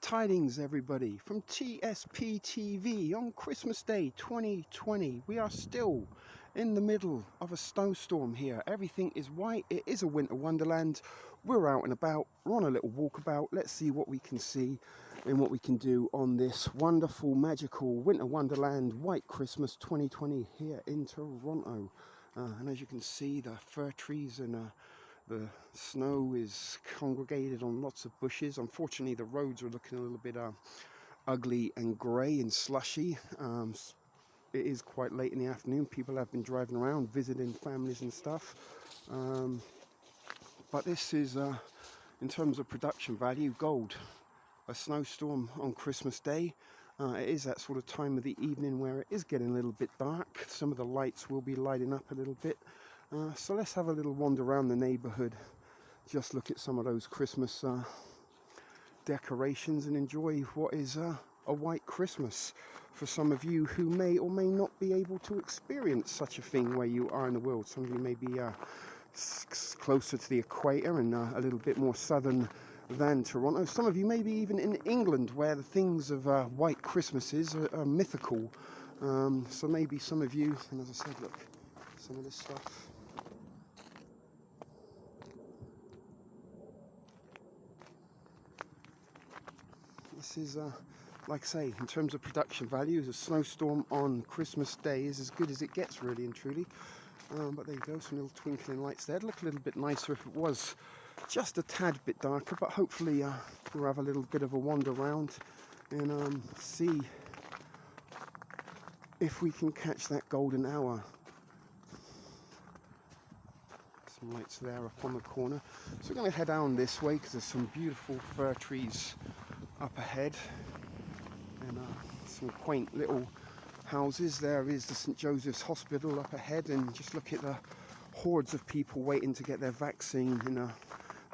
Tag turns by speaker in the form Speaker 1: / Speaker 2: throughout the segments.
Speaker 1: Tidings, everybody, from TSP TV on Christmas Day 2020. We are still in the middle of a snowstorm here. Everything is white. It is a winter wonderland. We're out and about. We're on a little walkabout. Let's see what we can see and what we can do on this wonderful, magical winter wonderland white Christmas 2020 here in Toronto. And as you can see, the fir trees and the snow is congregated on lots of bushes. Unfortunately, the roads are looking a little bit ugly and grey and slushy. It is quite late in the afternoon. People have been driving around, visiting families and stuff. But this is, in terms of production value, gold. A snowstorm on Christmas Day. It is that sort of time of the evening where it is getting a little bit dark. Some of the lights will be lighting up a little bit. So let's have a little wander around the neighborhood, just look at some of those Christmas decorations and enjoy what is a white Christmas for some of you who may or may not be able to experience such a thing where you are in the world. Some of you may be closer to the equator and a little bit more southern than Toronto. Some of you may be even in England, where the things of white Christmases are mythical. So maybe some of you, and as I said, look, some of this stuff. This is, like I say, in terms of production values, a snowstorm on Christmas Day is as good as it gets, really and truly. But there you go, some little twinkling lights there. It'd look a little bit nicer if it was just a tad bit darker, but hopefully we'll have a little bit of a wander around and see if we can catch that golden hour. Some lights there up on the corner. So we're going to head down this way because there's some beautiful fir trees up ahead and some quaint little houses. There is the St. Joseph's Hospital up ahead, and just look at the hordes of people waiting to get their vaccine.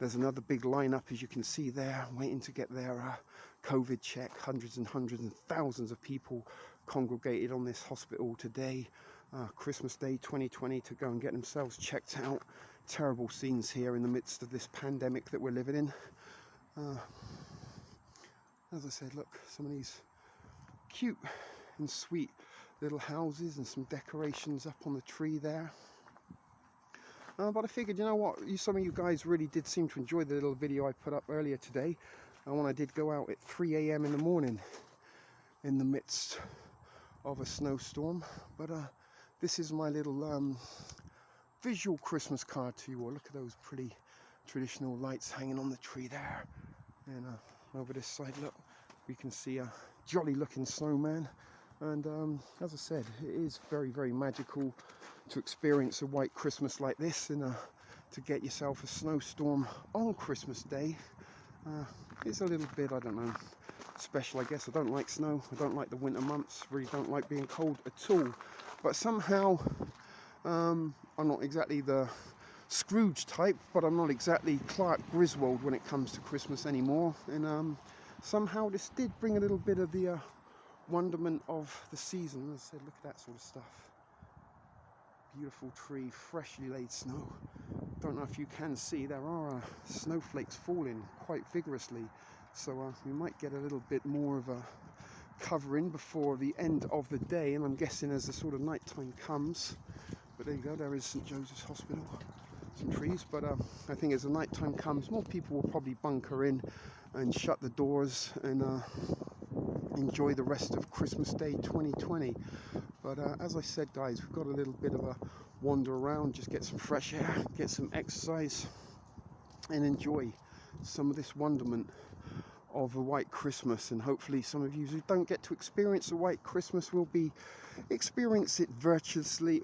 Speaker 1: There's another big lineup, as you can see there, waiting to get their COVID check. Hundreds and hundreds and thousands of people congregated on this hospital today, Christmas Day 2020, to go and get themselves checked out. Terrible scenes here in the midst of this pandemic that we're living in. As I said, look, some of these cute and sweet little houses and some decorations up on the tree there. But I figured, you know what, some of you guys really did seem to enjoy the little video I put up earlier today. When I did go out at 3 a.m. in the morning in the midst of a snowstorm. But this is my little visual Christmas card to you all. Look at those pretty traditional lights hanging on the tree there. And over this side, look, we can see a jolly looking snowman. And as I said, it is very, very magical to experience a white Christmas like this, and to get yourself a snowstorm on Christmas Day is a little bit, I don't know, special, I guess. I don't like snow. I don't like the winter months. Really don't like being cold at all. But somehow, I'm not exactly the Scrooge type, but I'm not exactly Clark Griswold when it comes to Christmas anymore. And somehow this did bring a little bit of the wonderment of the season. As I said, look at that sort of stuff. Beautiful tree, freshly laid snow. Don't know if you can see, there are snowflakes falling quite vigorously, so we might get a little bit more of a covering before the end of the day, and I'm guessing as the sort of night time comes. But there you go, there is St. Joseph's Hospital. Some trees, but I think as the night time comes, more people will probably bunker in and shut the doors and enjoy the rest of Christmas Day 2020. But as I said, guys, we've got a little bit of a wander around, just get some fresh air, get some exercise, and enjoy some of this wonderment of a white Christmas. And hopefully some of you who don't get to experience a white Christmas will experience it virtually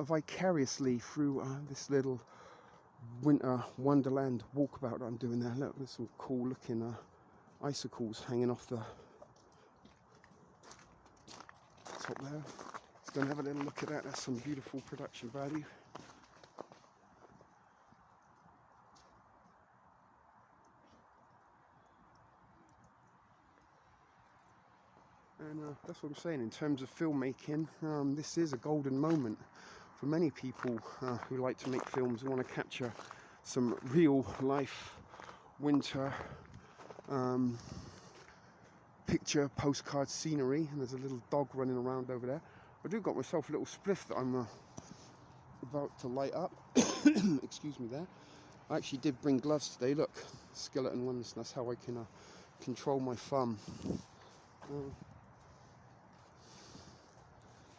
Speaker 1: vicariously through this little winter wonderland walkabout that I'm doing there. Look, there's some cool looking icicles hanging off the top there. Let's go and have a little look at that. That's some beautiful production value. And that's what I'm saying, in terms of filmmaking, this is a golden moment for many people who like to make films and want to capture some real life winter picture postcard scenery, and there's a little dog running around over there. I do got myself a little spliff that I'm about to light up. Excuse me there. I actually did bring gloves today, look, skeleton ones, that's how I can control my thumb.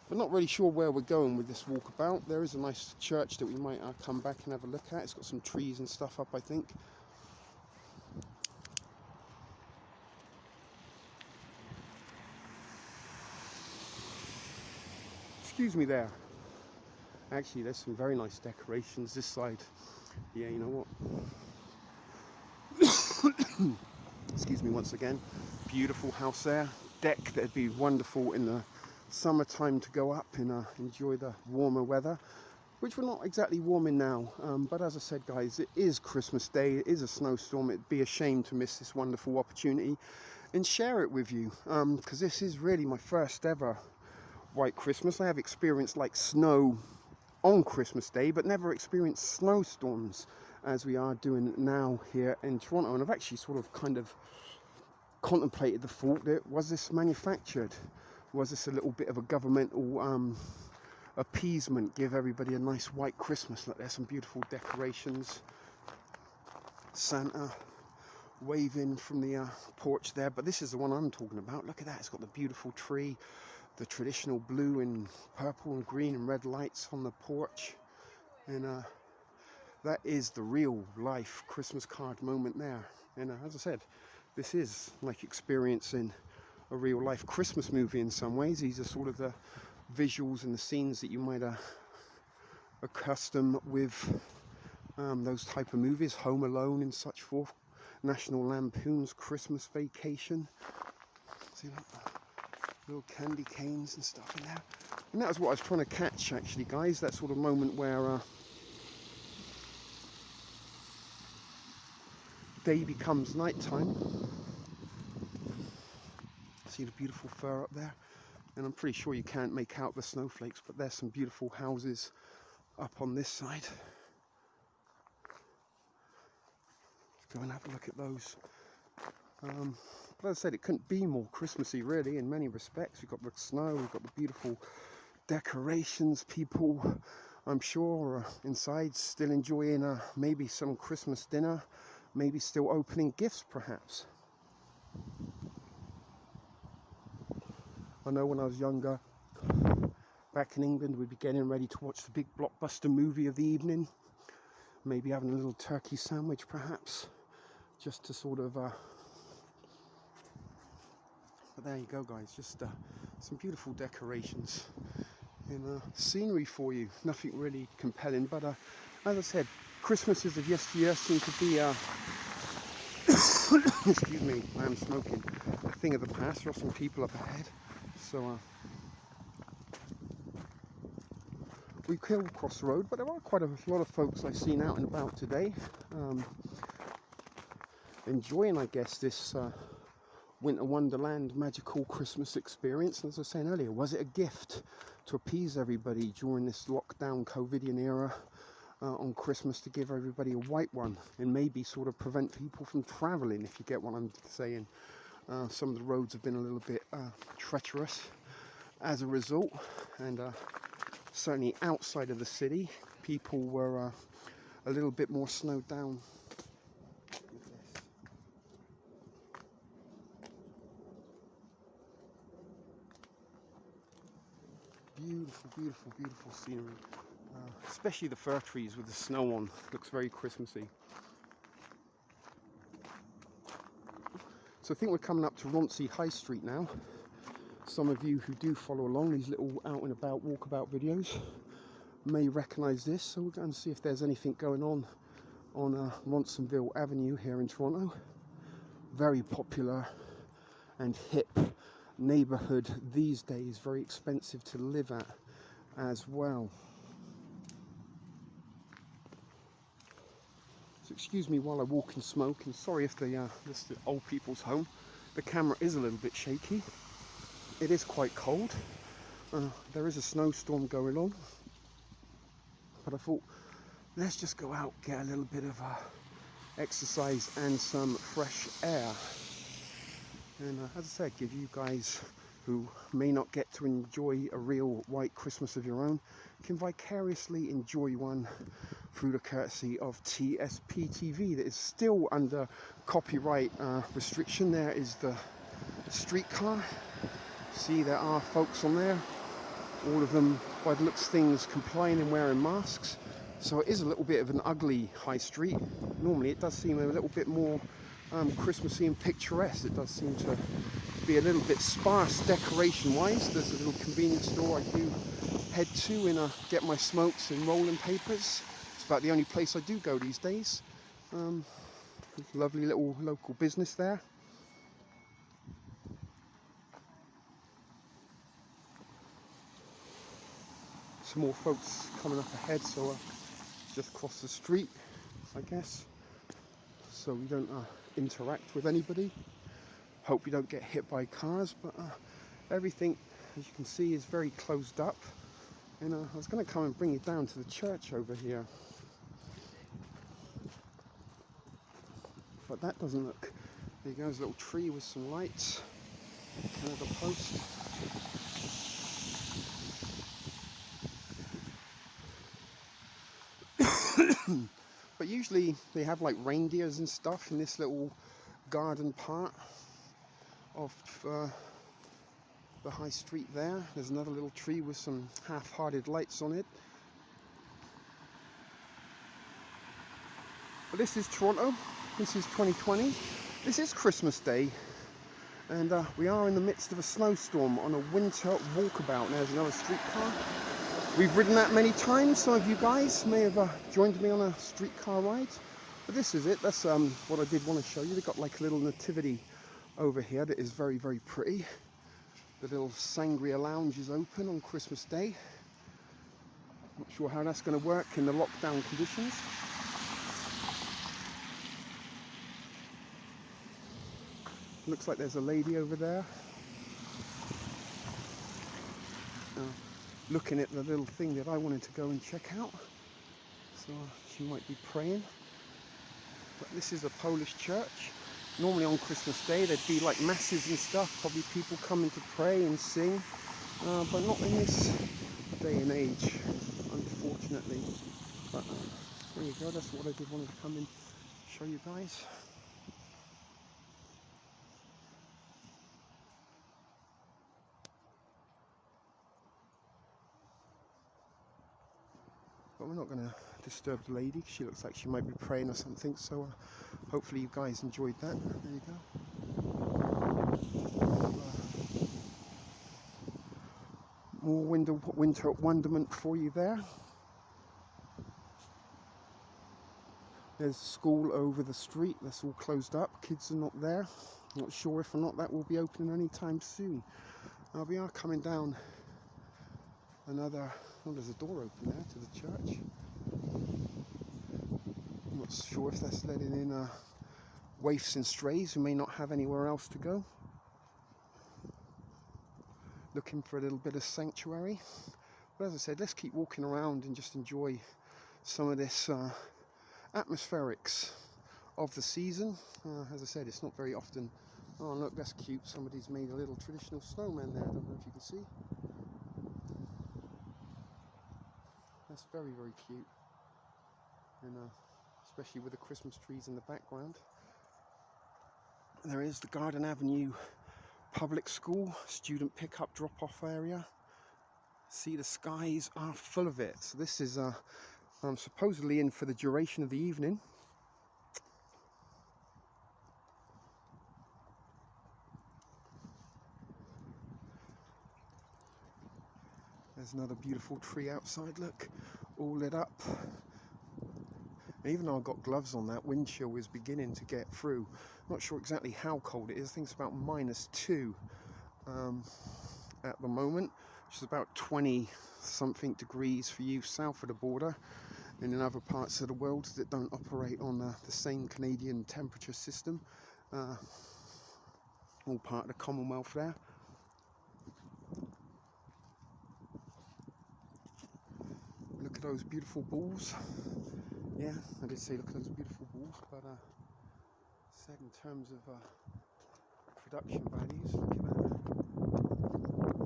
Speaker 1: But not really sure where we're going with this walkabout. There is a nice church that we might come back and have a look at. It's got some trees and stuff up, I think. Excuse me there. Actually, there's some very nice decorations this side. Yeah, you know what? Excuse me once again. Beautiful house there. Deck that'd be wonderful in the summertime to go up and enjoy the warmer weather, which we're not exactly warming now. But as I said, guys, it is Christmas Day. It is a snowstorm. It'd be a shame to miss this wonderful opportunity and share it with you, because this is really my first ever white Christmas. I have experienced like snow on Christmas Day, but never experienced snowstorms as we are doing now here in Toronto. And I've actually sort of kind of contemplated the thought that, was this manufactured? Was this a little bit of a governmental appeasement, give everybody a nice white Christmas? Look, there's some beautiful decorations. Santa waving from the porch there, but this is the one I'm talking about. Look at that, it's got the beautiful tree, the traditional blue and purple and green and red lights on the porch, and that is the real life Christmas card moment there. And as I said, this is like experiencing a real life Christmas movie in some ways. These are sort of the visuals and the scenes that you might accustom with those type of movies, Home Alone and such forth, National Lampoon's Christmas Vacation. See that? Little candy canes and stuff in there. And that was what I was trying to catch actually, guys, that sort of moment where day becomes nighttime. See the beautiful fir up there, and I'm pretty sure you can't make out the snowflakes, but there's some beautiful houses up on this side. Let's go and have a look at those. But as I said, it couldn't be more Christmassy really in many respects. We've got the snow, we've got the beautiful decorations, people I'm sure are inside still enjoying maybe some Christmas dinner, maybe still opening gifts perhaps. I know when I was younger, back in England, we'd be getting ready to watch the big blockbuster movie of the evening, maybe having a little turkey sandwich perhaps, just to sort of but there you go, guys, just some beautiful decorations and scenery for you. Nothing really compelling, but as I said, Christmases of yesteryear seem to be excuse me, I am smoking, a thing of the past. There are some people up ahead, so we could cross the road, but there are quite a lot of folks I've seen out and about today, enjoying, I guess, this winter wonderland magical Christmas experience. And as I was saying earlier, was it a gift to appease everybody during this lockdown COVIDian era on Christmas, to give everybody a white one and maybe sort of prevent people from traveling, if you get what I'm saying? Some of the roads have been a little bit treacherous as a result, and certainly outside of the city people were a little bit more snowed down. Beautiful, beautiful, beautiful scenery, especially the fir trees with the snow on. Looks very Christmassy. So I think we're coming up to Roncy High Street now. Some of you who do follow along these little out and about walkabout videos may recognise this. So we're going to see if there's anything going on Ronsonville Avenue here in Toronto. Very popular and hip neighbourhood these days, very expensive to live at as well. So excuse me while I walk and smoke, and sorry if this is the old people's home. The camera is a little bit shaky. It is quite cold. There is a snowstorm going on, but I thought let's just go out, get a little bit of exercise and some fresh air. And as I said, give you guys who may not get to enjoy a real white Christmas of your own, can vicariously enjoy one through the courtesy of TSP TV that is still under copyright restriction. There is the streetcar. See, there are folks on there, all of them by the looks of things complying and wearing masks. So it is a little bit of an ugly high street. Normally it does seem a little bit more Christmassy and picturesque. It does seem to be a little bit sparse decoration wise. There's a little convenience store I do head to and get my smokes and rolling papers. It's about the only place I do go these days. Lovely little local business there. Some more folks coming up ahead, so just cross the street, I guess, so we don't interact with anybody. Hope you don't get hit by cars, but everything, as you can see, is very closed up. And I was going to come and bring you down to the church over here, but that doesn't look. There you go, there's a little tree with some lights, Canada Post. But usually they have like reindeers and stuff in this little garden part of the high street there. There's another little tree with some half-hearted lights on it. But this is Toronto. This is 2020. This is Christmas Day. And we are in the midst of a snowstorm on a winter walkabout. There's another streetcar. We've ridden that many times. Some of you guys may have joined me on a streetcar ride. But this is it. That's what I did want to show you. They've got like a little nativity over here that is very, very pretty. The little sangria lounge is open on Christmas Day. Not sure how that's going to work in the lockdown conditions. Looks like there's a lady over there. Looking at the little thing that I wanted to go and check out. So she might be praying. But this is a Polish church. Normally on Christmas Day there'd be like masses and stuff, probably people coming to pray and sing, but not in this day and age, unfortunately. But there you go, that's what I did want to come and show you guys. But we're not going to disturb the lady. She looks like she might be praying or something, so hopefully you guys enjoyed that. There you go. More winter wonderment for you there. There's school over the street. That's all closed up. Kids are not there. Not sure if or not that will be opening anytime soon. We are coming down another. Oh, there's a door open there to the church. I'm not sure if that's letting in waifs and strays who may not have anywhere else to go. Looking for a little bit of sanctuary. But as I said, let's keep walking around and just enjoy some of this atmospherics of the season. As I said, it's not very often. Oh look, that's cute. Somebody's made a little traditional snowman there. I don't know if you can see. That's very, very cute, and especially with the Christmas trees in the background. There is the Garden Avenue Public School student pickup drop-off area. See, the skies are full of it. So this is supposedly in for the duration of the evening. There's another beautiful tree outside, look, all lit up. And even though I've got gloves on, that wind chill is beginning to get through. Not sure exactly how cold it is. I think it's about -2 at the moment, which is about 20 something degrees for you south of the border. And in other parts of the world that don't operate on the same Canadian temperature system. All part of the Commonwealth there. Look at those beautiful balls. Yeah, I did say look at those beautiful balls, but said, in terms of production values, look at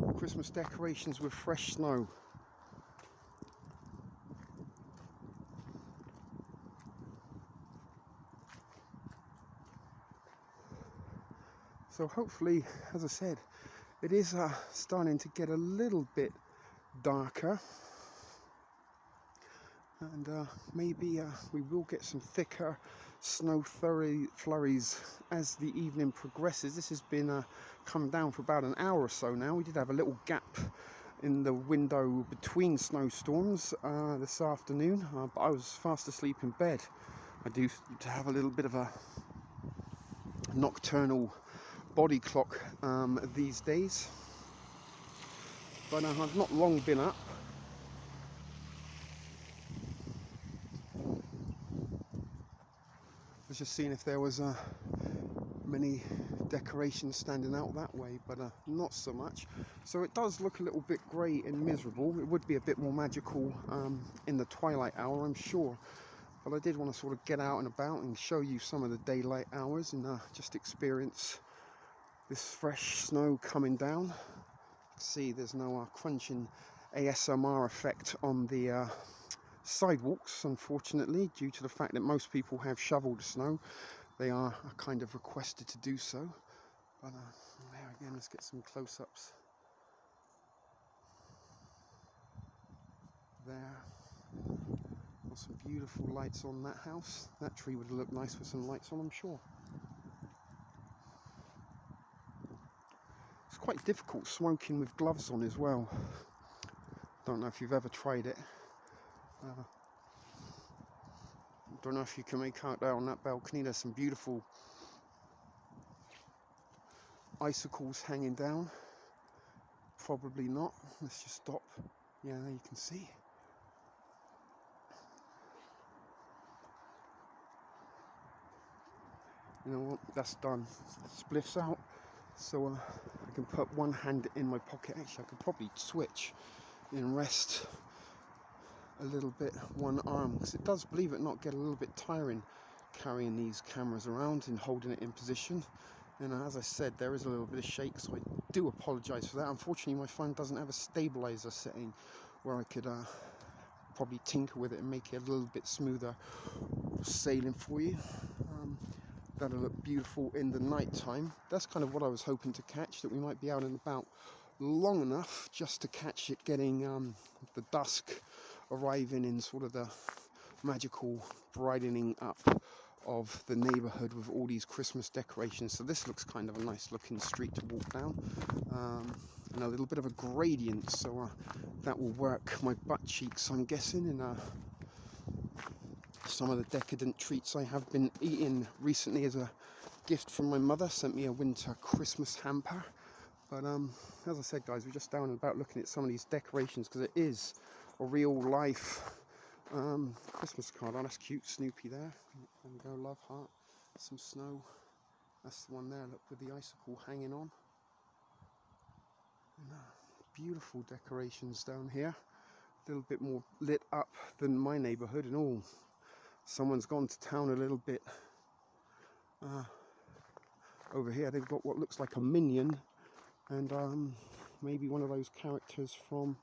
Speaker 1: that. Christmas decorations with fresh snow. So hopefully, as I said, it is starting to get a little bit darker, and maybe we will get some thicker snow flurries as the evening progresses. This has been come down for about an hour or so now. We did have a little gap in the window between snowstorms this afternoon, but I was fast asleep in bed. I do have a little bit of a nocturnal body clock these days, but I've not long been up. I was just seeing if there was many decorations standing out that way, but not so much. So it does look a little bit grey and miserable. It would be a bit more magical in the twilight hour, I'm sure. But I did want to sort of get out and about and show you some of the daylight hours and just experience this fresh snow coming down. See, there's no crunching ASMR effect on the sidewalks, unfortunately, due to the fact that most people have shoveled snow. They are kind of requested to do so. But there again, let's get some close-ups. There. Got some beautiful lights on that house. That tree would look nice with some lights on, I'm sure. It's quite difficult smoking with gloves on as well. Don't know if you've ever tried it. Don't know if you can make out there on that balcony. There's some beautiful icicles hanging down. Probably not. Let's just stop. Yeah, there you can see. You know what? That's done. Spliff's out. So I can put one hand in my pocket. Actually, I could probably switch and rest a little bit one arm, because it does, believe it or not, get a little bit tiring carrying these cameras around and holding it in position. And as I said, there is a little bit of shake, so I do apologize for that. Unfortunately, my phone doesn't have a stabilizer setting where I could probably tinker with it and make it a little bit smoother sailing for you. That'll look beautiful in the night time. That's kind of what I was hoping to catch, that we might be out and about long enough just to catch it getting the dusk arriving in sort of the magical brightening up of the neighborhood with all these Christmas decorations. So this looks kind of a nice looking street to walk down, and a little bit of a gradient, so that will work my butt cheeks, I'm guessing, and some of the decadent treats I have been eating recently as a gift from my mother. Sent me a winter Christmas hamper. But as I said, guys, we're just down and about looking at some of these decorations, because it is a real life Christmas card. Oh, that's cute. Snoopy there. There we go. Love heart. Some snow. That's the one there. Look, with the icicle hanging on. And, beautiful decorations down here. A little bit more lit up than my neighborhood, and all. Someone's gone to town a little bit. Over here, they've got what looks like a minion, and maybe one of those characters from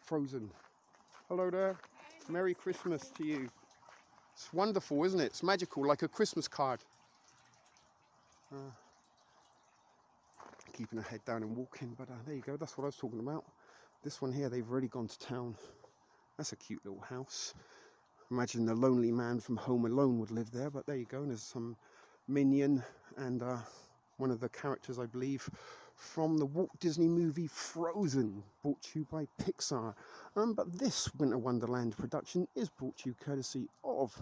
Speaker 1: Frozen. Hello there. Merry Christmas to you. It's wonderful, isn't it? It's magical, like a Christmas card. Keeping her head down and walking, but there you go. That's what I was talking about. This one here, they've already gone to town. That's a cute little house. Imagine the lonely man from Home Alone would live there, but there you go. And there's some minion and one of the characters, I believe, from the Walt Disney movie Frozen, brought to you by Pixar. But this Winter Wonderland production is brought to you courtesy of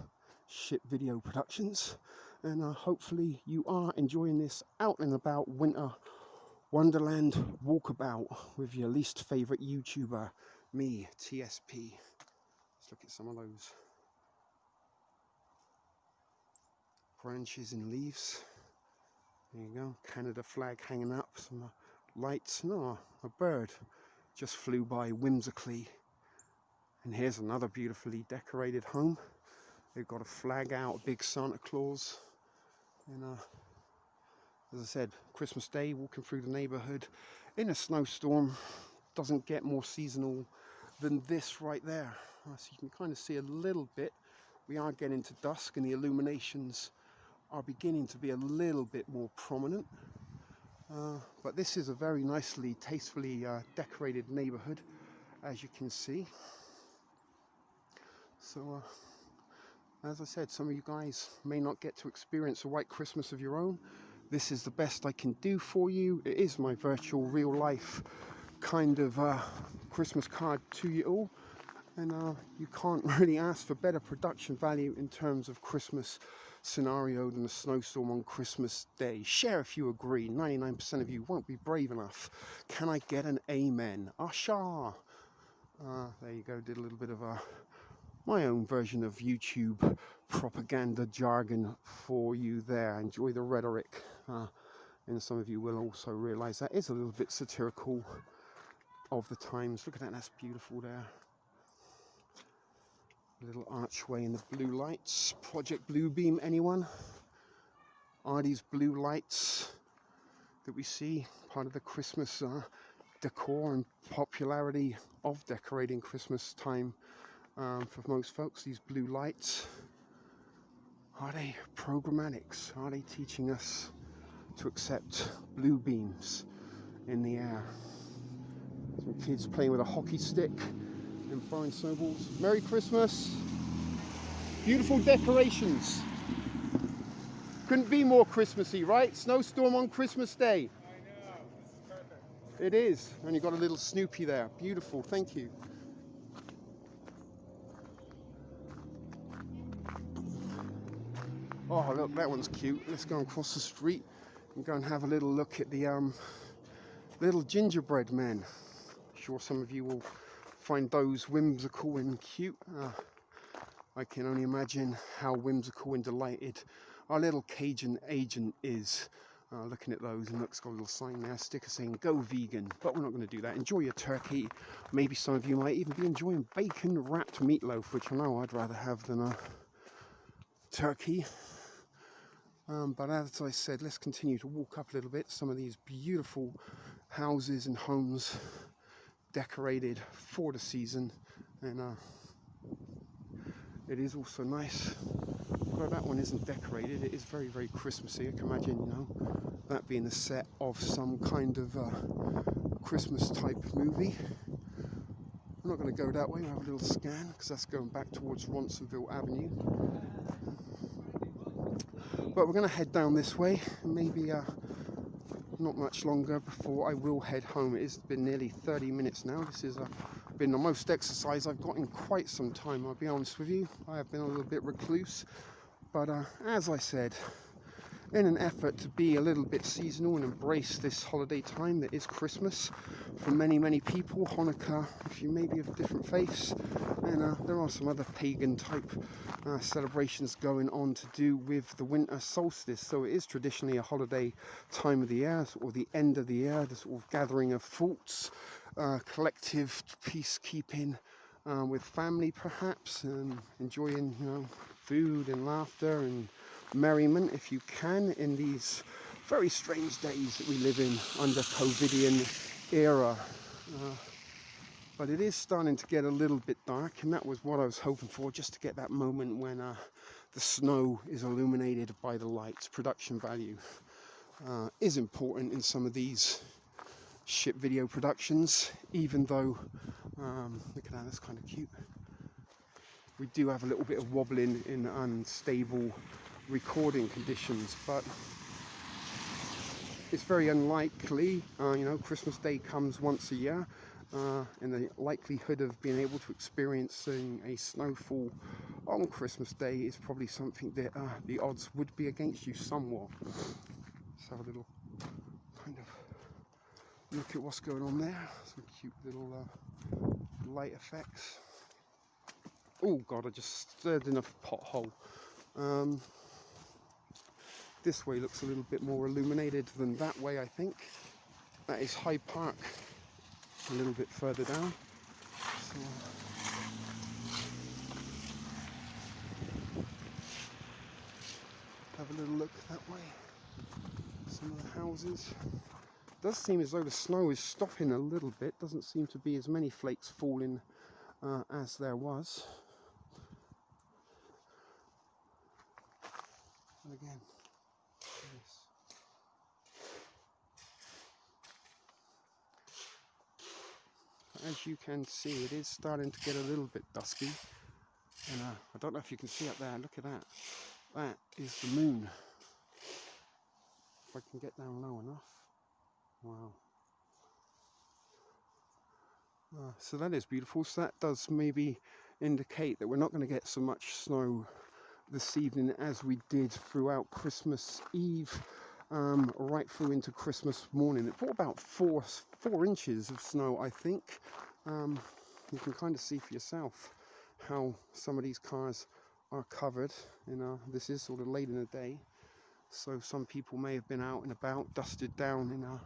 Speaker 1: Ship Video Productions, and hopefully you are enjoying this out and about Winter Wonderland walkabout with your least favourite YouTuber, me, TSP. Let's look at some of those branches and leaves. There you go, Canada flag hanging up, some lights. No, a bird just flew by whimsically. And here's another beautifully decorated home. They've got a flag out, a big Santa Claus. And as I said, Christmas Day, walking through the neighborhood in a snowstorm, doesn't get more seasonal than this right there. So you can kind of see a little bit. We are getting to dusk and the illuminations are beginning to be a little bit more prominent. But this is a very nicely, tastefully decorated neighborhood, as you can see. So as I said, some of you guys may not get to experience a white Christmas of your own. This is the best I can do for you. It is my virtual real life kind of Christmas card to you all. And you can't really ask for better production value in terms of Christmas scenario than a snowstorm on Christmas Day. Share if you agree. 99% of you won't be brave enough. Can I get an amen? Asha! There you go, did a little bit of my own version of YouTube propaganda jargon for you there. Enjoy the rhetoric. And some of you will also realize that is a little bit satirical of the times. Look at that, that's beautiful there. A little archway in the blue lights. Project Bluebeam, anyone? Are these blue lights that we see part of the Christmas decor and popularity of decorating Christmas time for most folks? These blue lights, are they programmatics? Are they teaching us to accept blue beams in the air? Some kids playing with a hockey stick and throwing snowballs. Merry Christmas. Beautiful decorations. Couldn't be more Christmassy, right? Snowstorm on Christmas Day.
Speaker 2: I know, this is perfect.
Speaker 1: It is. And you've got a little Snoopy there. Beautiful, thank you. Oh, look, that one's cute. Let's go across the street and go and have a little look at the little gingerbread men. Sure some of you will find those whimsical and cute. I can only imagine how whimsical and delighted our little Cajun agent is looking at those. And look, it's got a little sign there, sticker saying go vegan, but we're not going to do that. Enjoy your turkey. Maybe some of you might even be enjoying bacon wrapped meatloaf, which I know I'd rather have than a turkey. But as I said, let's continue to walk up a little bit. Some of these beautiful houses and homes decorated for the season, and it is also nice. Although that one isn't decorated, it is very, very Christmassy. I can imagine, you know, that being the set of some kind of Christmas type movie. I'm not going to go that way. We'll have a little scan because that's going back towards Ronsonville Avenue. But we're going to head down this way, and maybe not much longer before I will head home. It has been nearly 30 minutes now. This has been the most exercise I've got in quite some time, I'll be honest with you. I have been a little bit recluse, but as I said, in an effort to be a little bit seasonal and embrace this holiday time that is Christmas for many, many people, Hanukkah, if you may be of different faiths, and there are some other pagan type celebrations going on to do with the winter solstice. So it is traditionally a holiday time of the year, sort of the end of the year, the sort of gathering of thoughts, collective peacekeeping with family perhaps, and enjoying, you know, food and laughter and merriment if you can in these very strange days that we live in under COVIDian era. But it is starting to get a little bit dark, and that was what I was hoping for, just to get that moment when the snow is illuminated by the lights. Production value is important in some of these ship video productions, even though, look at that, that's kind of cute. We do have a little bit of wobbling in unstable recording conditions, but it's very unlikely. You know, Christmas Day comes once a year, and the likelihood of being able to experiencing a snowfall on Christmas Day is probably something that the odds would be against you somewhat. Let's have a little kind of look at what's going on there. Some cute little light effects. Oh God, I just stirred in a pothole. This way looks a little bit more illuminated than that way, I think. That is Hyde Park, a little bit further down. So, have a little look that way. Some of the houses. It does seem as though the snow is stopping a little bit. Doesn't seem to be as many flakes falling as there was. And again, yes. As you can see, it is starting to get a little bit dusky. And I don't know if you can see up there. Look at that. That is the moon. If I can get down low enough. Wow. So that is beautiful. So that does maybe indicate that we're not going to get so much snow this evening as we did throughout Christmas Eve, right through into Christmas morning. It brought about four inches of snow, I think. You can kind of see for yourself how some of these cars are covered. This is sort of late in the day, so some people may have been out and about, dusted down,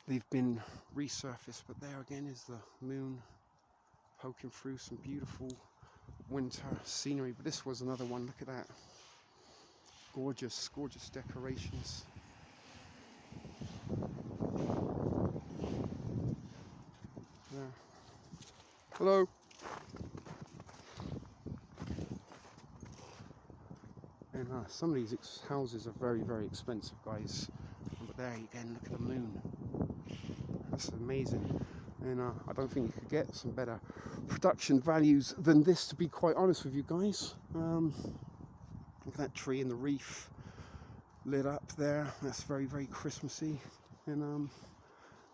Speaker 1: they've been resurfaced. But there again is the moon poking through some beautiful winter scenery. But this was another one. Look at that. Gorgeous, gorgeous decorations. There. Hello. And some of these houses are very, very expensive, guys. But there again, look at the moon. That's amazing. And I don't think you could get some better production values than this, to be quite honest with you guys. Look at that tree and the reef lit up there. That's very, very Christmassy. And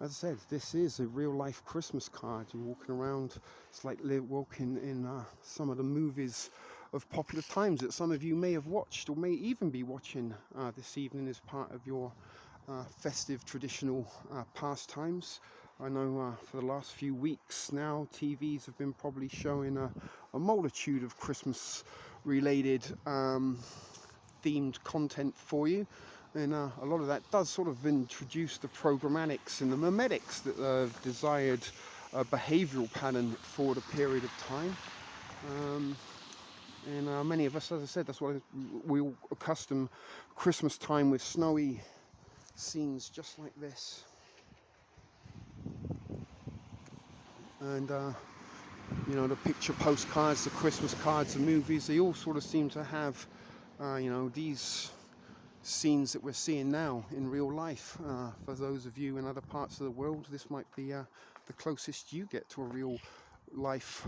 Speaker 1: as I said, this is a real life Christmas card. You're walking around, it's like walking in some of the movies of popular times that some of you may have watched or may even be watching this evening as part of your festive traditional pastimes. I know for the last few weeks now, TVs have been probably showing a multitude of Christmas related themed content for you. And a lot of that does sort of introduce the programmatics and the memetics that desired behavioral pattern for the period of time. And many of us, as I said, that's why we all accustom Christmas time with snowy scenes just like this. And the picture postcards, the Christmas cards, the movies, they all sort of seem to have these scenes that we're seeing now in real life. For those of you in other parts of the world, this might be the closest you get to a real life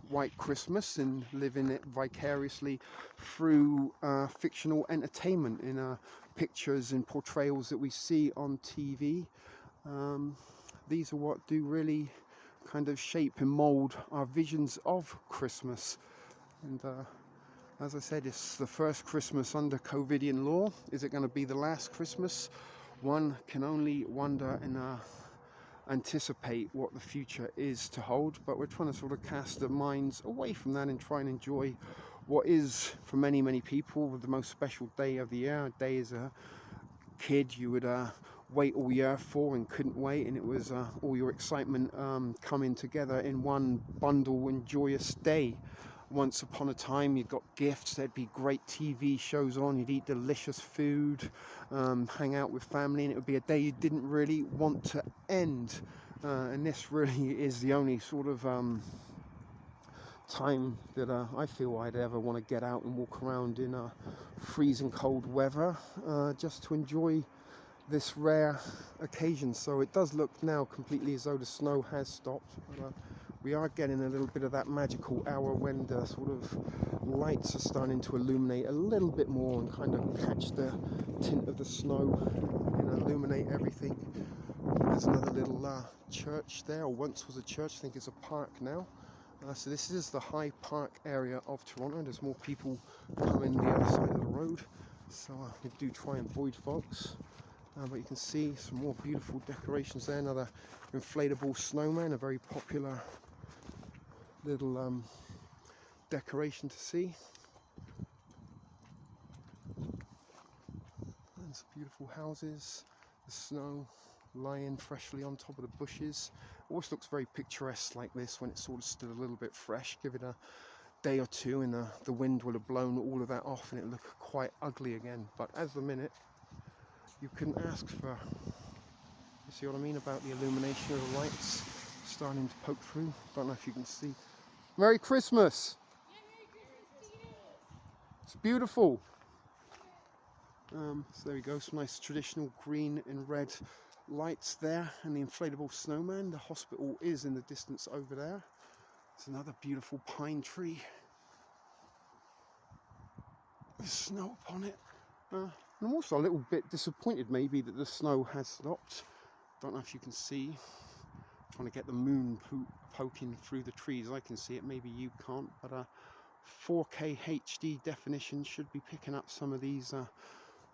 Speaker 1: white Christmas, and living it vicariously through fictional entertainment in pictures and portrayals that we see on TV. These are what do really kind of shape and mold our visions of Christmas. And as I said, it's the first Christmas under COVIDian law. Is it going to be the last Christmas? One can only wonder and anticipate what the future is to hold, but we're trying to sort of cast our minds away from that and try and enjoy what is, for many, many people, the most special day of the year. A day as a kid you would wait all year for and couldn't wait, and it was all your excitement coming together in one bundle and joyous day. Once upon a time, you got gifts, there'd be great TV shows on, you'd eat delicious food, hang out with family, and it would be a day you didn't really want to end. And this really is the only sort of time that I feel I'd ever want to get out and walk around in freezing cold weather, just to enjoy this rare occasion. So it does look now completely as though the snow has stopped. We are getting a little bit of that magical hour when the sort of lights are starting to illuminate a little bit more and kind of catch the tint of the snow and illuminate everything. There's another little church there, or once was a church, I think it's a park now. So this is the High Park area of Toronto. There's more people coming the other side of the road, so we do try and avoid folks. But you can see some more beautiful decorations there. Another inflatable snowman, a very popular little decoration to see. And some beautiful houses, the snow lying freshly on top of the bushes. Always looks very picturesque like this when it's sort of still a little bit fresh, give it a day or two, and the wind will have blown all of that off and it'll look quite ugly again. But as the minute, you couldn't ask for, you see what I mean about the illumination of the lights starting to poke through. Don't know if you can see. Merry Christmas! It's beautiful. So there we go, some nice traditional green and red lights there, and the inflatable snowman. The hospital is in the distance over there. There's another beautiful pine tree with snow upon it. And I'm also a little bit disappointed maybe that the snow has stopped. Don't know if you can see. Trying to get the moon poking through the trees. I can see it, maybe you can't, but 4K HD definition should be picking up some of these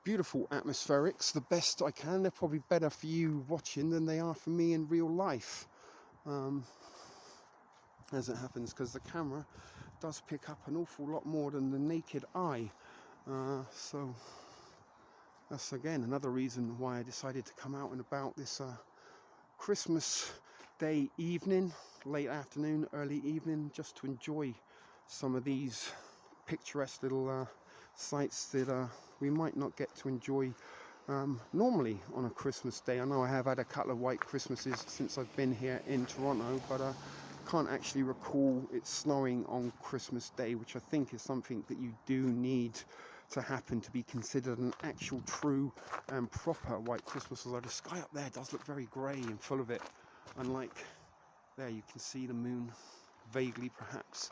Speaker 1: beautiful atmospherics the best I can. They're probably better for you watching than they are for me in real life, as it happens, because the camera does pick up an awful lot more than the naked eye. So that's again another reason why I decided to come out and about this Christmas Day evening, late afternoon, early evening, just to enjoy some of these picturesque little sights that we might not get to enjoy normally on a Christmas Day. I know I have had a couple of white Christmases since I've been here in Toronto, but I can't actually recall it snowing on Christmas Day, which I think is something that you do need to happen to be considered an actual true and proper white Christmas. Although the sky up there does look very grey and full of it, unlike there you can see the moon vaguely perhaps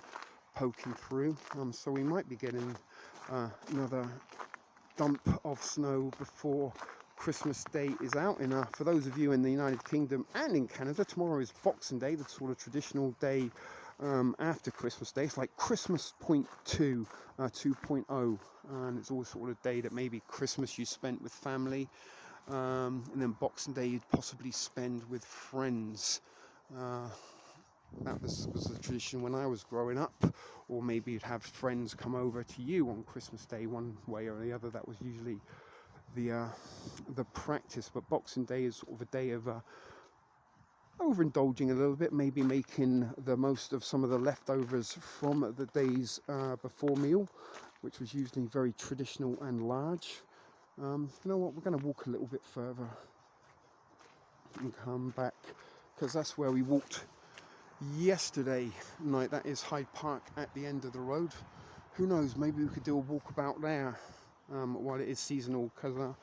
Speaker 1: poking through. So we might be getting another dump of snow before Christmas Day is out. And for those of you in the United Kingdom and in Canada, tomorrow is Boxing Day, the sort of traditional day after Christmas Day. It's like Christmas point 2, 2.0, and it's always sort of a day that maybe Christmas you spent with family, and then Boxing Day you'd possibly spend with friends. That was the tradition when I was growing up, or maybe you'd have friends come over to you on Christmas Day one way or the other. That was usually the practice. But Boxing Day is sort of a day of overindulging a little bit, maybe making the most of some of the leftovers from the day's before meal, which was usually very traditional and large. You know what, we're going to walk a little bit further and come back, because that's where we walked yesterday night. That is Hyde Park at the end of the road. Who knows, maybe we could do a walkabout there while it is seasonal, because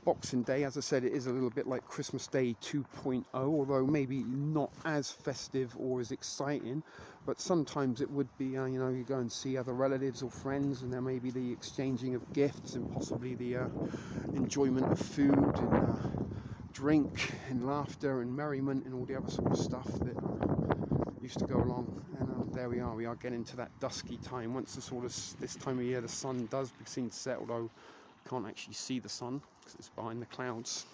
Speaker 1: Boxing Day, as I said, it is a little bit like Christmas Day 2.0, although maybe not as festive or as exciting, but sometimes it would be, you know, you go and see other relatives or friends, and there may be the exchanging of gifts and possibly the enjoyment of food and drink and laughter and merriment and all the other sort of stuff that used to go along. And there we are getting to that dusky time. Once the sort of this time of year the sun does begin to set, although you can't actually see the sun because it's behind the clouds,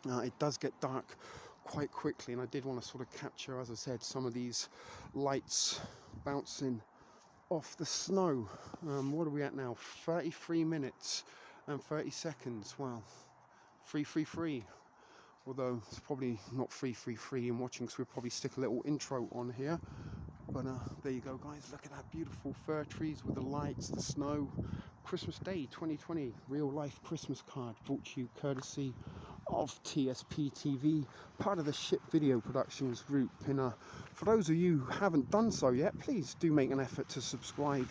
Speaker 1: it does get dark quite quickly. And I did want to sort of capture, as I said, some of these lights bouncing off the snow. What are we at now? 33 minutes and 30 seconds. Wow, free. Although it's probably not free in watching, so we'll probably stick a little intro on here. But there you go, guys. Look at that beautiful fir trees with the lights, the snow. Christmas Day 2020, real life Christmas card brought to you courtesy of TSP TV, part of the Ship Video Productions group. And for those of you who haven't done so yet, please do make an effort to subscribe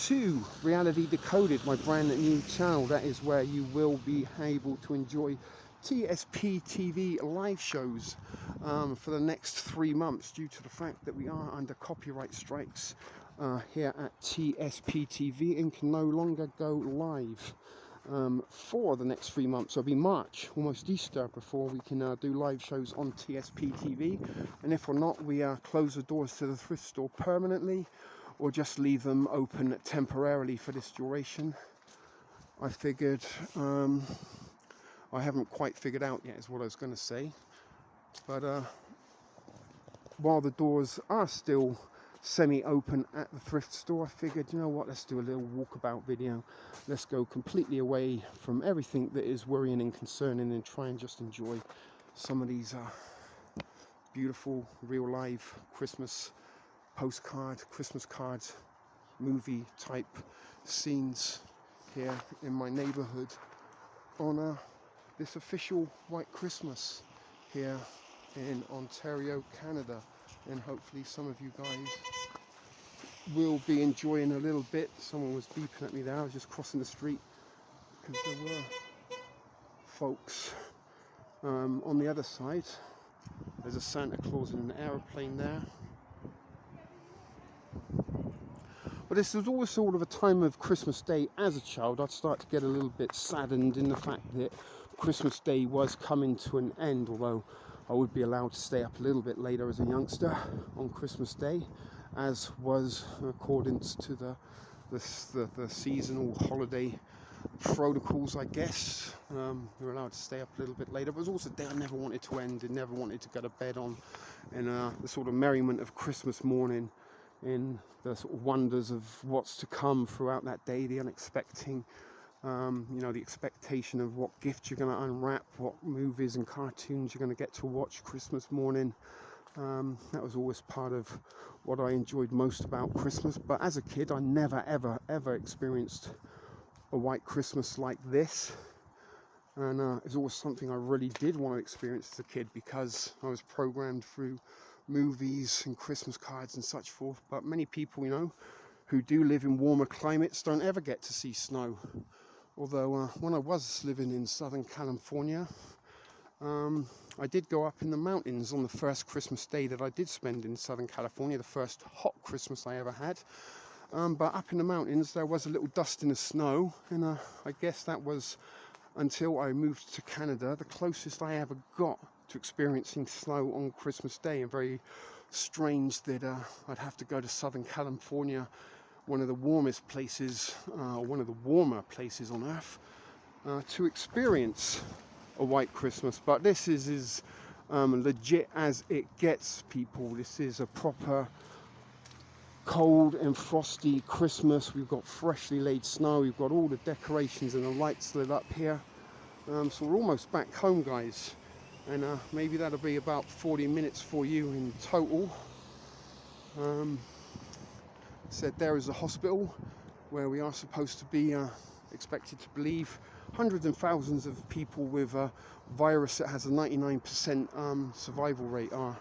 Speaker 1: to Reality Decoded, my brand new channel. That is where you will be able to enjoy TSP TV live shows for the next 3 months, due to the fact that we are under copyright strikes here at TSP TV and can no longer go live for the next 3 months. So it'll be March, almost Easter, before we can do live shows on TSP TV. And if or not, we close the doors to the thrift store permanently, or just leave them open temporarily for this duration. I figured I haven't quite figured out yet, is what I was going to say. But while the doors are still semi-open at the thrift store, I figured, you know what, let's do a little walkabout video. Let's go completely away from everything that is worrying and concerning, and try and just enjoy some of these beautiful real life Christmas postcard, Christmas cards movie type scenes here in my neighborhood on this official White Christmas here in Ontario, Canada. And hopefully some of you guys will be enjoying a little bit. Someone was beeping at me there. I was just crossing the street because there were folks on the other side. There's a Santa Claus in an aeroplane there. But this was always sort of a time of Christmas Day as a child. I'd start to get a little bit saddened in the fact that Christmas Day was coming to an end, although I would be allowed to stay up a little bit later as a youngster on Christmas Day, as was according to the seasonal holiday protocols, I guess. We were allowed to stay up a little bit later, but it was also a day I never wanted to end and never wanted to go to bed on. And the sort of merriment of Christmas morning, in the sort of wonders of what's to come throughout that day, the unexpected, the expectation of what gifts you're going to unwrap, what movies and cartoons you're going to get to watch Christmas morning. That was always part of what I enjoyed most about Christmas. But as a kid, I never, ever experienced a White Christmas like this. And it's always something I really did want to experience as a kid, because I was programmed through movies and Christmas cards and such forth. But many people, who do live in warmer climates don't ever get to see snow. Although when I was living in Southern California, I did go up in the mountains on the first Christmas Day that I did spend in Southern California, the first hot Christmas I ever had. But up in the mountains there was a little dusting of snow, and I guess that was, until I moved to Canada, the closest I ever got to experiencing snow on Christmas Day. And very strange that I'd have to go to Southern California, one of the warmest places, one of the warmer places on earth, to experience a White Christmas. But this is as legit as it gets, people. This is a proper cold and frosty Christmas. We've got freshly laid snow, we've got all the decorations and the lights lit up here. So we're almost back home, guys, and maybe that'll be about 40 minutes for you in total. Said there is a hospital where we are supposed to be expected to believe hundreds and thousands of people with a virus that has a 99% survival rate are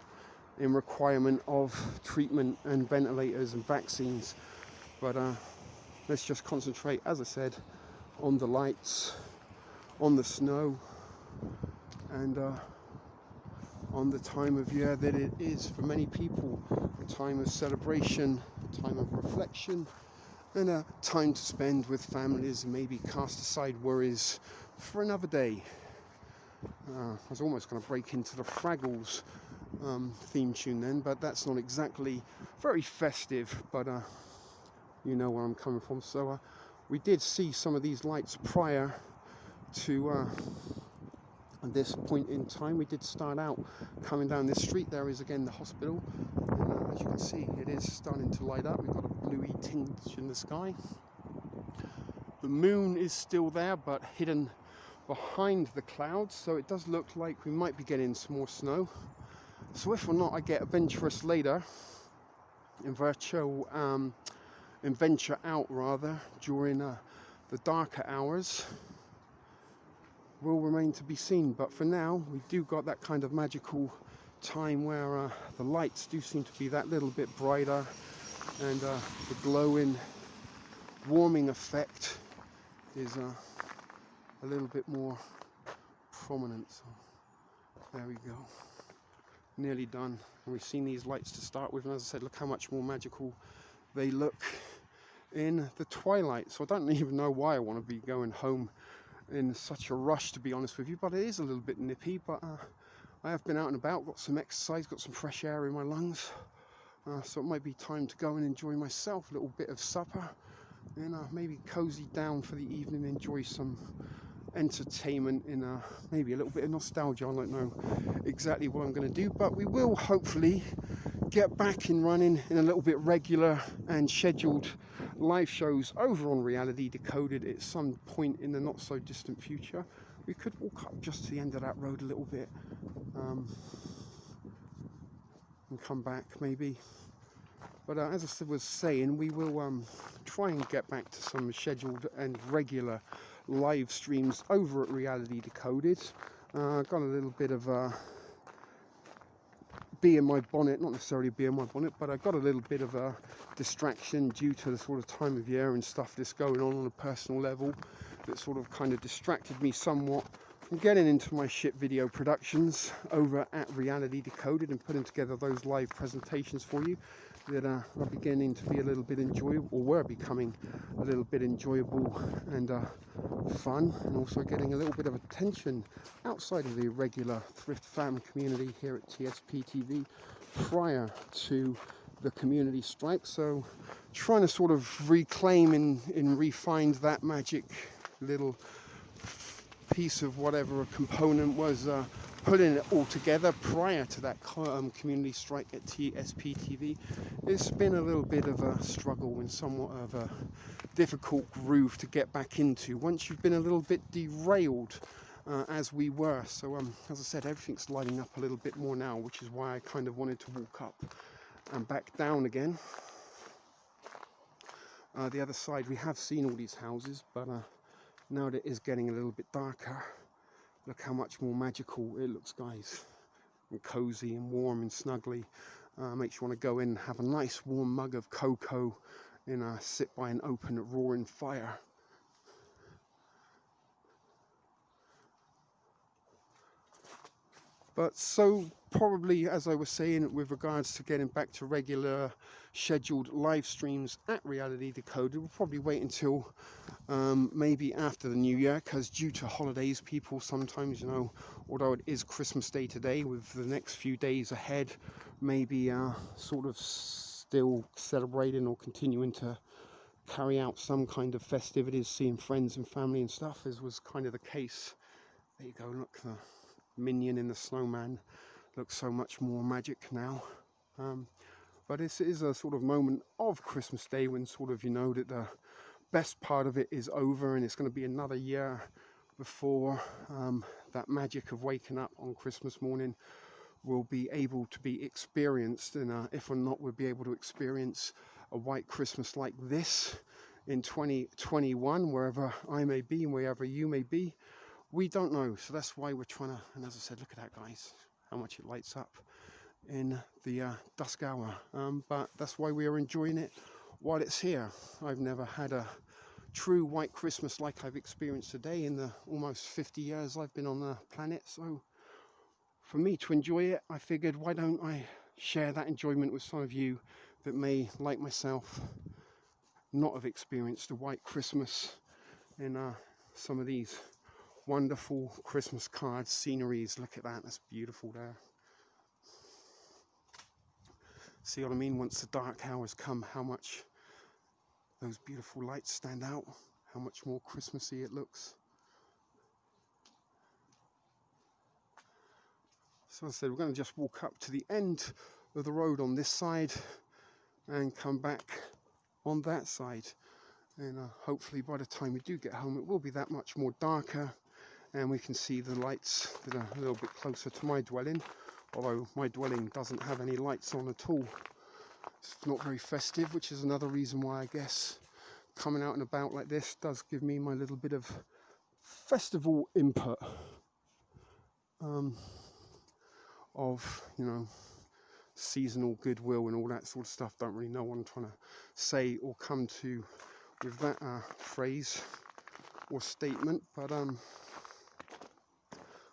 Speaker 1: in requirement of treatment and ventilators and vaccines. But let's just concentrate, as I said, on the lights, on the snow, and on the time of year that it is for many people, a time of celebration, a time of reflection, and a time to spend with families and maybe cast aside worries for another day. I was almost going to break into the Fraggles theme tune then, but that's not exactly very festive, but you know where I'm coming from. So we did see some of these lights prior to this point in time. We did start out coming down this street. There is again the hospital, and as you can see, it is starting to light up. We've got a bluey tinge in the sky. The moon is still there, but hidden behind the clouds, so it does look like we might be getting some more snow. So if or not I get adventurous later and venture out rather during the darker hours, will remain to be seen. But for now, we do got that kind of magical time where the lights do seem to be that little bit brighter, and the glowing, warming effect is a little bit more prominent. So there we go, nearly done. And we've seen these lights to start with, and as I said, look how much more magical they look in the twilight. So I don't even know why I want to be going home in such a rush, to be honest with you, but it is a little bit nippy. But I have been out and about, got some exercise, got some fresh air in my lungs, so it might be time to go and enjoy myself a little bit of supper, and maybe cozy down for the evening, enjoy some entertainment in maybe a little bit of nostalgia. I don't know exactly what I'm going to do, but we will hopefully get back in running in a little bit regular and scheduled live shows over on Reality Decoded at some point in the not so distant future. We could walk up just to the end of that road a little bit and come back maybe But as I was saying, we will try and get back to some scheduled and regular live streams over at Reality Decoded. Got a little bit of bee in my bonnet, not necessarily bee in my bonnet, but I got a little bit of a distraction due to the sort of time of year and stuff that's going on a personal level that sort of kind of distracted me somewhat from getting into my shit video productions over at Reality Decoded and putting together those live presentations for you that are beginning to be a little bit enjoyable, or were becoming a little bit enjoyable and fun, and also getting a little bit of attention outside of the regular thrift fan community here at TSP TV prior to the community strike. So trying to sort of reclaim and refind that magic little piece of whatever a component was, putting it all together prior to that community strike at TSP TV. It's been a little bit of a struggle and somewhat of a difficult groove to get back into once you've been a little bit derailed as we were. So as I said, everything's lighting up a little bit more now, which is why I kind of wanted to walk up and back down again. The other side, we have seen all these houses, but now that it is getting a little bit darker, look how much more magical it looks, guys, and cozy and warm and snuggly. Makes you want to go in and have a nice warm mug of cocoa and sit by an open roaring fire. But so probably, as I was saying, with regards to getting back to regular scheduled live streams at Reality Decoded, we'll probably wait until maybe after the new year, because due to holidays, people sometimes, you know, although it is Christmas Day today, with the next few days ahead, maybe sort of still celebrating or continuing to carry out some kind of festivities, seeing friends and family and stuff, as was kind of the case. There you go, look, the minion in the snowman looks so much more magic now. But this is a sort of moment of Christmas Day when sort of, you know, that the best part of it is over, and it's going to be another year before that magic of waking up on Christmas morning will be able to be experienced. And if or not, we'll be able to experience a white Christmas like this in 2021, wherever I may be and wherever you may be. We don't know, so that's why we're trying to, and as I said, look at that, guys, how much it lights up in the dusk hour. But that's why we are enjoying it while it's here. I've never had a true white Christmas like I've experienced today in the almost 50 years I've been on the planet. So for me to enjoy it, I figured, why don't I share that enjoyment with some of you that may, like myself, not have experienced a white Christmas in some of these wonderful Christmas cards, sceneries. Look at that, that's beautiful there. See what I mean? Once the dark hours come, how much those beautiful lights stand out, how much more Christmassy it looks. So as I said, we're going to just walk up to the end of the road on this side and come back on that side. And hopefully by the time we do get home, it will be that much more darker, and we can see the lights that are a little bit closer to my dwelling, although my dwelling doesn't have any lights on at all. It's not very festive, which is another reason why I guess coming out and about like this does give me my little bit of festival input of, you know, seasonal goodwill and all that sort of stuff. Don't really know what I'm trying to say or come to with that phrase or statement, but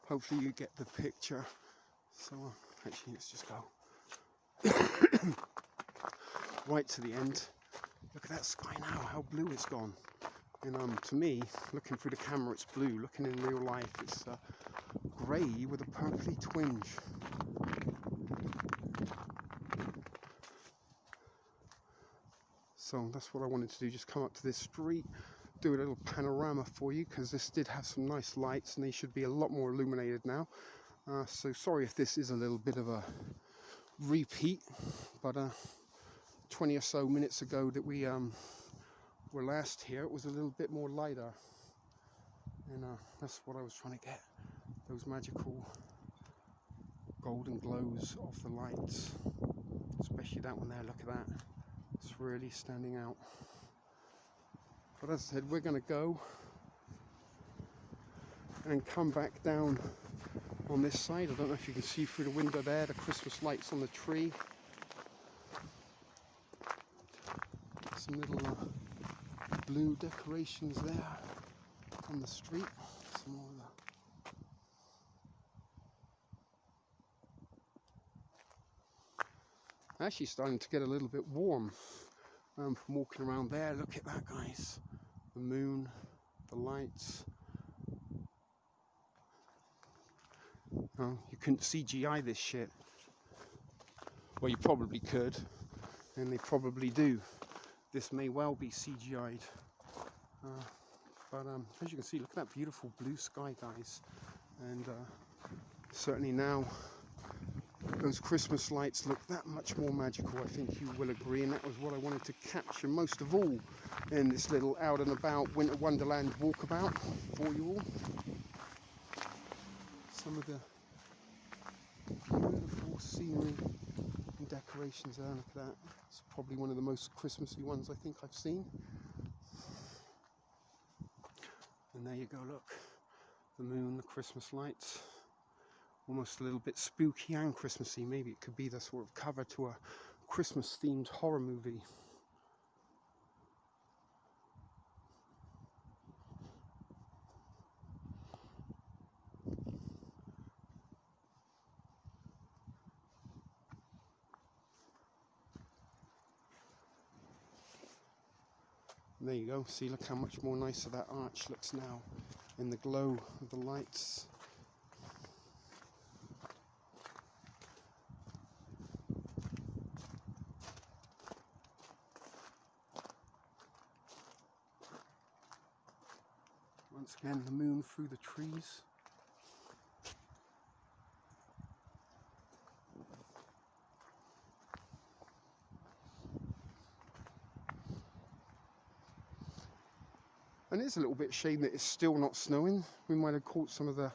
Speaker 1: hopefully you get the picture. So actually, let's just go right to the end. Look at that sky now, how blue it's gone. And to me, looking through the camera, it's blue. Looking in real life, it's grey with a purpley twinge. So that's what I wanted to do, just come up to this street, do a little panorama for you, because this did have some nice lights and they should be a lot more illuminated now. So sorry if this is a little bit of a repeat, but 20 or so minutes ago that we were last here, it was a little bit more lighter, and that's what I was trying to get, those magical golden glows of the lights, especially that one there. Look at that. It's really standing out. But as I said, we're going to go and come back down on this side. I don't know if you can see through the window there, the Christmas lights on the tree. Some little blue decorations there on the street. Some more of the actually starting to get a little bit warm from walking around there. Look at that, guys. The moon, the lights. Oh, you couldn't CGI this shit. Well, you probably could, and they probably do. This may well be CGI'd. But as you can see, look at that beautiful blue sky, guys. And certainly now, those Christmas lights look that much more magical, I think you will agree, and that was what I wanted to capture most of all in this little out and about winter wonderland walkabout for you all. Some of the beautiful scenery and decorations there, look at that. It's probably one of the most Christmassy ones I think I've seen. And there you go, look, the moon, the Christmas lights. Almost a little bit spooky and Christmassy. Maybe it could be the sort of cover to a Christmas themed horror movie. And there you go, see, look how much more nicer that arch looks now in the glow of the lights. Once again, the moon through the trees. And it's a little bit shame that it's still not snowing. We might have caught some of the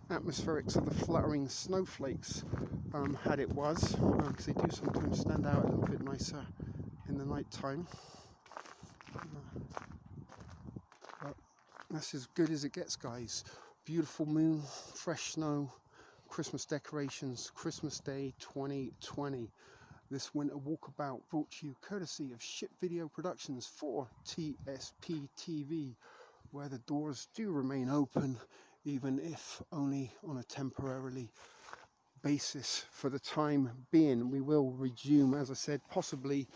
Speaker 1: atmospherics of the fluttering snowflakes had it was, because they do sometimes stand out a little bit nicer in the night time. But that's as good as it gets, guys. Beautiful moon, fresh snow, Christmas decorations, Christmas Day 2020. This winter walkabout brought to you courtesy of Ship Video Productions for TSP TV, where the doors do remain open, even if only on a temporarily basis for the time being. We will resume, as I said, possibly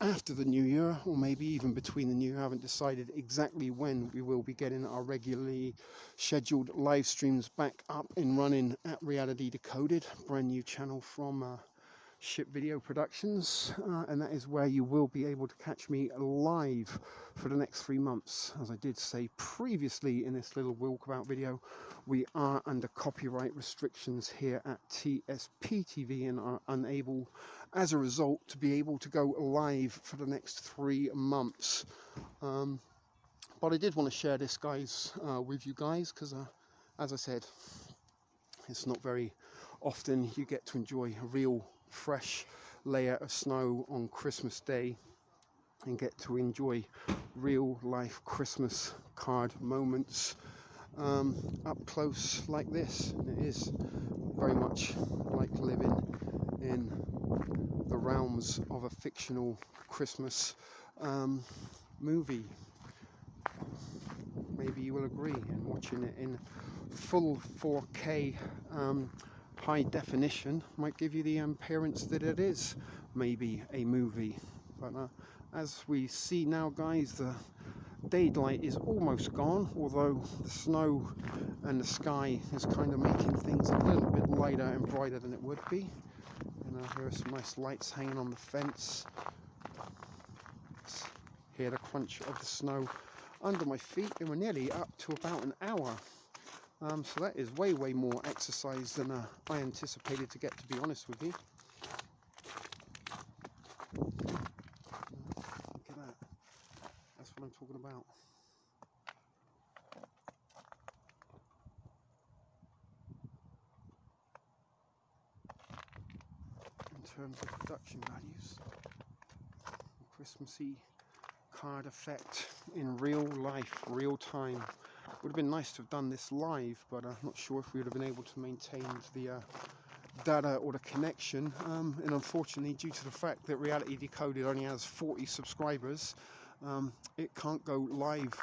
Speaker 1: after the new year, or maybe even between the new year. I haven't decided exactly when we will be getting our regularly scheduled live streams back up and running at Reality Decoded, brand new channel from Ship Video Productions, and that is where you will be able to catch me live for the next 3 months. As I did say previously in this little walkabout video, we are under copyright restrictions here at TSP TV and are unable, as a result, to be able to go live for the next 3 months. But I did want to share this, guys, with you guys, because as I said, it's not very often you get to enjoy a real fresh layer of snow on Christmas Day and get to enjoy real life Christmas card moments up close like this. And it is very much like living in the realms of a fictional Christmas movie. Maybe you will agree, and watching it in full 4K high definition might give you the appearance that it is maybe a movie. But as we see now, guys, the daylight is almost gone, although the snow and the sky is kind of making things a little bit lighter and brighter than it would be. And there are some nice lights hanging on the fence. Hear the crunch of the snow under my feet, and we're nearly up to about an hour. So that is way more exercise than I anticipated to get, to be honest with you. Look at that. That's what I'm talking about. In terms of production values. Christmassy card effect in real life, real time. Would have been nice to have done this live, but I'm not sure if we would have been able to maintain the data or the connection, and unfortunately, due to the fact that Reality Decoded only has 40 subscribers, it can't go live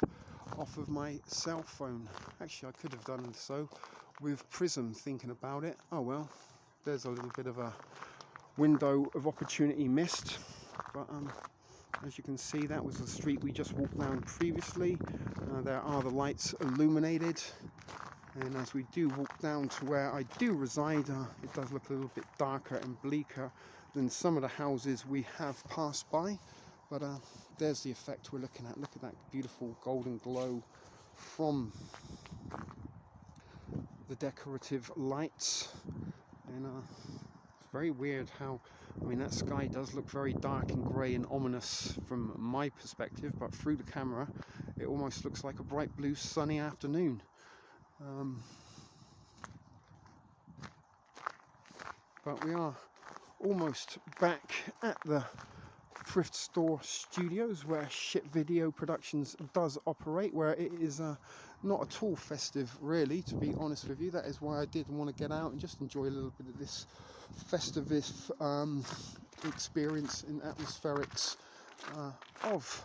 Speaker 1: off of my cell phone. Actually, I could have done so with Prism, thinking about it. Oh well, there's a little bit of a window of opportunity missed, but as you can see, that was the street we just walked down previously. There are the lights illuminated, and as we do walk down to where I do reside, it does look a little bit darker and bleaker than some of the houses we have passed by, but there's the effect we're looking at. Look at that beautiful golden glow from the decorative lights, and it's very weird how, I mean, that sky does look very dark and grey and ominous from my perspective, but through the camera it almost looks like a bright blue sunny afternoon. But we are almost back at the thrift store studios where Shit Video Productions does operate, where it is not at all festive, really, to be honest with you. That is why I did want to get out and just enjoy a little bit of this festivus experience and atmospherics of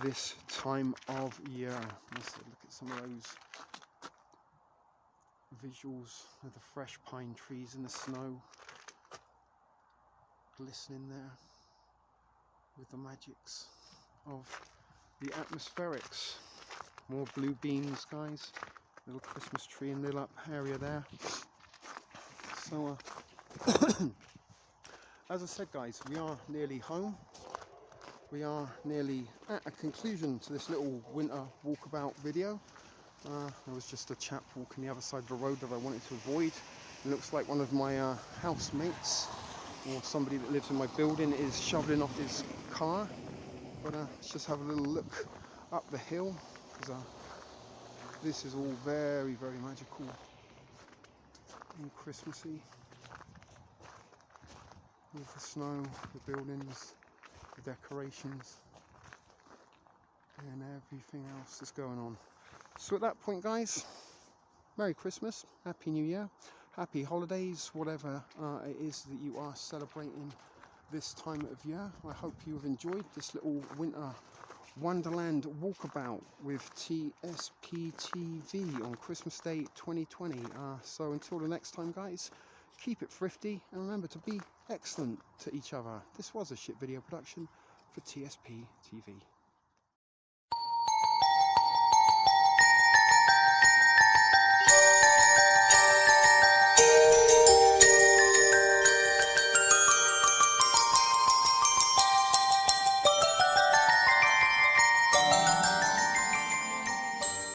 Speaker 1: this time of year. Let's look at some of those visuals of the fresh pine trees in the snow glistening there with the magics of the atmospherics. More blue beams, guys. Little Christmas tree and little up area there. So as I said, guys, we are nearly home. We are nearly at a conclusion to this little winter walkabout video. There was just a chap walking the other side of the road that I wanted to avoid. It looks like one of my housemates or somebody that lives in my building is shoveling off his car. But let's just have a little look up the hill, because this is all very, very magical and Christmassy, with the snow, the buildings, the decorations and everything else that's going on. So at that point, guys, Merry Christmas, Happy New Year, Happy Holidays, whatever it is that you are celebrating this time of year. I hope you have enjoyed this little winter wonderland walkabout with TSP TV on Christmas Day 2020. So until the next time, guys, keep it thrifty and remember to be excellent to each other. This was a Shit Video production for TSP TV.